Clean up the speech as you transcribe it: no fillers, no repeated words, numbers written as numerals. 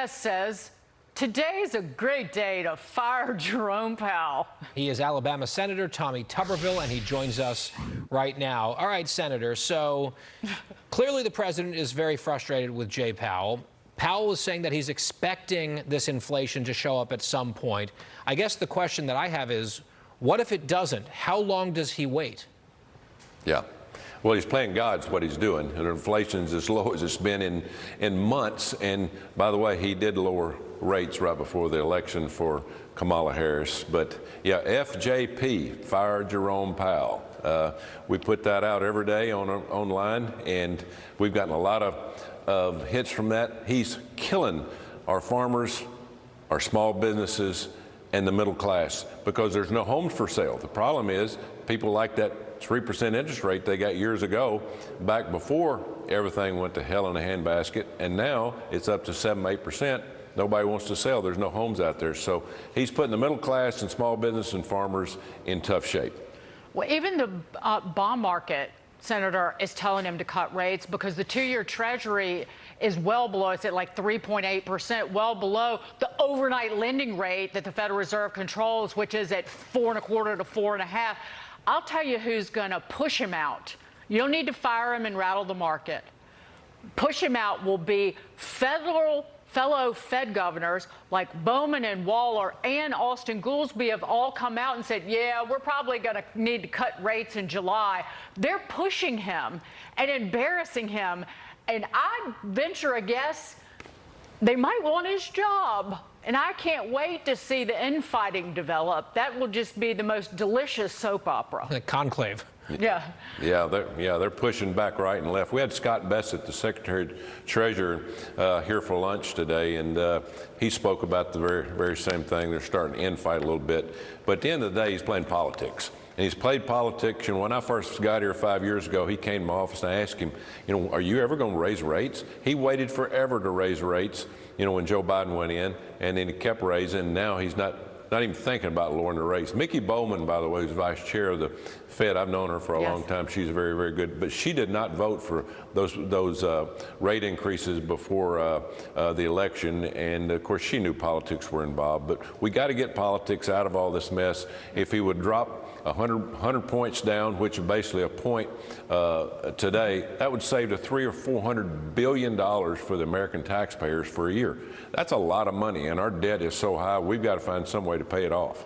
guest says today's a great day to fire Jerome Powell. He is Alabama Senator Tommy Tuberville, and he joins us right now. All right, Senator, so clearly the president is very frustrated with Jay Powell. Powell is saying that he's expecting this inflation to show up at some point. I guess the question that I have is, what if it doesn't? How long does he wait? Yeah. Well, he's playing God's what he's doing, and inflation's as low as it's been in months. And by the way, he did lower rates right before the election for Kamala Harris. But yeah, FJP, fire Jerome Powell. We put that out every day online, and we've gotten a lot of hits from that. He's killing our farmers, our small businesses, and the middle class because there's no homes for sale. The problem is people like that 3% interest rate they got years ago, back before everything went to hell in a handbasket, and now it's up to 7-8%. Nobody wants to sell. There's no homes out there. So he's putting the middle class and small business and farmers in tough shape. Well, even the bond market, Senator, is telling him to cut rates because the 2-year Treasury is well below, it's at like 3.8%, well below the overnight lending rate that the Federal Reserve controls, which is at 4.25 to 4.5. I'll tell you who's going to push him out. You don't need to fire him and rattle the market. Push him out will be fellow Fed governors like Bowman and Waller and Austin Goolsbee have all come out and said, yeah, we're probably going to need to cut rates in July. They're pushing him and embarrassing him. And I venture a guess they might want his job. And I can't wait to see the infighting develop. That will just be the most delicious soap opera. The conclave. Yeah. Yeah, they're pushing back right and left. We had Scott Bessent, the Secretary Treasurer, here for lunch today, and he spoke about the very same thing. They're starting to infight a little bit. But at the end of the day, he's playing politics. And he's played politics, and when I first got here 5 years ago, he came to my office and I asked him, you know, are you ever going to raise rates? He waited forever to raise rates, you know, when Joe Biden went in, and then he kept raising, and now he's not even thinking about lowering the rates. Mickey Bowman, by the way, is vice chair of the Fed. I've known her for a long time. She's very, very good. But she did not vote for those rate increases before the election. And, of course, she knew politics were involved. But we got to get politics out of all this mess. If he would drop 100 points down, which is basically a point today, that would save to $300 or $400 billion for the American taxpayers for a year. That's a lot of money, and our debt is so high, we've got to find some way to pay it off.